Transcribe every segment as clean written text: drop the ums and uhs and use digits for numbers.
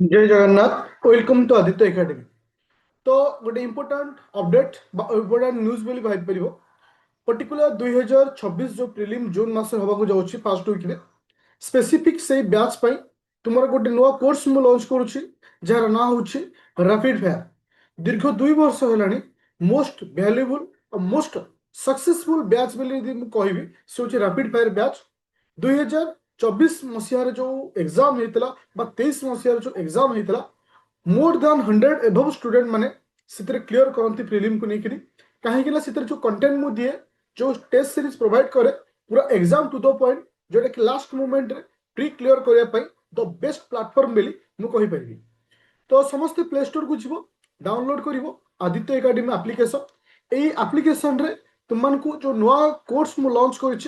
जय Jagannath welcome to Aditya academy. तो गोटे इंपोर्टाट अपडेट इंपोर्टाट न्यूज बोली भाई परिबो पर्टिकुलर 2026 जो प्रिलिम जून मास होबाकू जाउछि फर्स्ट वीक रे स्पेसिफिक से बैच पई तुमर गोटे नुआ कोर्स मु लॉन्च करूछि जार ना होछि रैपिड फायर। दीर्घ 2 वर्ष हेलानी मोस्ट वैल्यूएबल और मोस्ट सक्सेसफुल बैच बोली यदि मु कहबी से होछि रैपिड फायर बैच। 2024 मसीहार जो एग्जाम होता 23 मसीहार जो एग्जाम होता मोर देन 100 एभव स्टूडेंट माने से क्लीयर करती प्रिलिम को लेकिन कहीं से जो कंटेंट मु दिए जो टेस्ट सीरीज प्रोवाइड करे पूरा एग्जाम टू द पॉइंट जोटा कि लास्ट मोमेंट रे प्री क्लीयर करने द बेस्ट प्लेटफॉर्म बोली मुझे कहीपरि। तो समस्ते प्ले स्टोर को जीव डाउनलोड कर आदित्य एकेडमी एप्लिकेशन। यही एप्लिकेशन रे तुमको जो नुआ कोर्स मु लॉन्च कर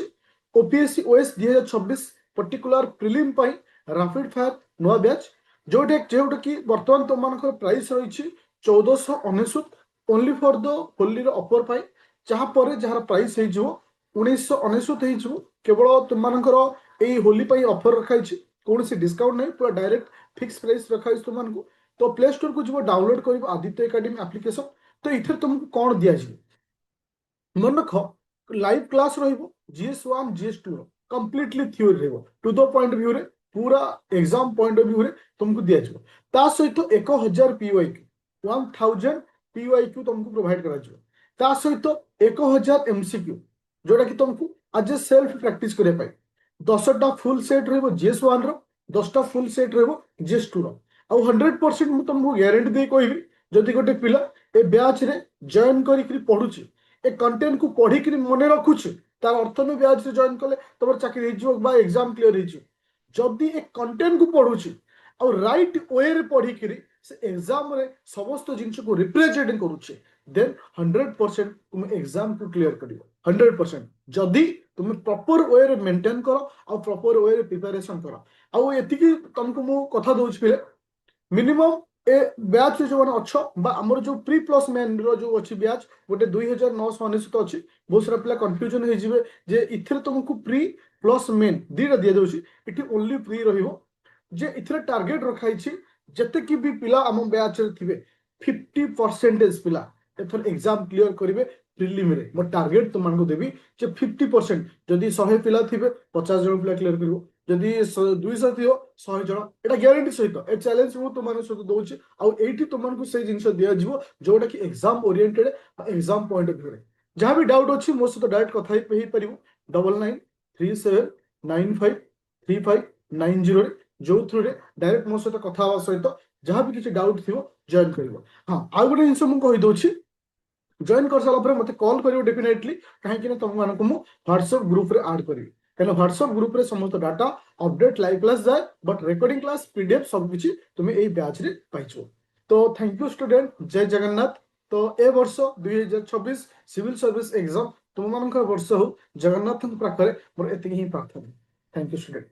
OPSC OAS 2026 particular prelim rapid fire नुआ बैच जोटा कि बर्तमान तुम प्राइस रही 1499 only for the Holi offer पाई जहाँ पर जार प्राइस हो 1999 केवल तुमकर यही होली ऑफर रखाई कौन सी डिस्काउंट नहीं पूरा डायरेक्ट फिक्स प्राइस रखाई तुमको। तो प्ले स्टोर को जीव डाउनलोड कर आदित्य एकेडमी एप्लिकेशन। तो इधर तुमको कौन दिज्व मन रख लाइव क्लास जीएस1 जीएस2 completely theory to the point view रे पूरा एग्जाम पॉइंट ऑफ व्यू रे तुमको दिज्व ता सहित 1000 पीवाईक्यू 1000 पीवाईक्यू तुमको प्रोवाइड करा सहित 1000 एमसीक्यू जोटा कि तुमको आज सेल्फ प्रैक्टिस करने 10टा फुल सेट जीएस1 रो 10टा फुल सेट जीएस2 रो आउ 100% तुमको ग्यारंटी दे कहबी जदि गोटे पिला ए बैच रे जॉइन करी पढ़ुची ए कंटेंट को पढ़िक मन रखुचे तार अर्थ में बैच रे जॉइन कले तुम चाकरी एग्जाम क्लियर जदि ए कंटेंट को पढ़ुची और राइट वे रे पढ़िक से एग्जाम रे समस्त जिनस को रिप्रेजेंट करुचे देन 100% तुम एग्जाम को क्लियर कर 100% जदि तुम प्रॉपर वे रे मेंटेन कर और प्रॉपर वे रे प्रिपरेशन कर आउ एतिकी तुमको मु कथा दोछ पिले मिनिमम ए बैच जो मैंने अच्छ आमर जो प्री प्लस मेन जो अच्छी बैच गोटे 2999 अच्छी बहुत सारा पिला कन्फ्यूजन हो जे इथिरे तुमको प्री प्लस मेन दीटा दि जाऊँगी इटी ओनली प्री जे इथिरे टार्गेट रखाई जिते कि भी पिला आम बैच थे 50% पिला एथर एग्जाम क्लियर करेंगे प्रिलिम रे मो टार्गेट तुमको देवी जे 50% जदि 100 पिला थे 50 जन पिला क्लियर कर जदि 200 थी 100 जन एटा ग्यारंटी सहित ए चैलेंज मु तुम सहित दूसरी आईटी तुमको से जिन दिज्व जोटा कि exam oriented exam point of view जहाँ भी डाउट अच्छी मो सहित डायरेक्ट कथा पार 9937953590 जो थ्रू डायरेक्ट मो सहित कथा सहित जहाँ भी किसी डाउट थी जॉइन कर। हाँ आउ गोटे जिन मुझे जॉइन कर सारा मत कॉल कर डेफिनेटली कहीं तुम मानक व्हाट्सएप ग्रुप रे ऐड करी कहना व्हाट्सएप ग्रुप रे समस्त डाटा अपडेट लाइव क्लास जाए बट रिकॉर्डिंग क्लास पीडीएफ सब किछि तुम्हें यही बैच रे पाइछो। तो थैंक यू स्टूडेंट जय जगन्नाथ। तो ए वर्ष 2026 सिविल सर्विस एग्जाम तुम मान वर्ष हो जगन्नाथ पाखे मोर एति ही प्रार्थना। Thank you student.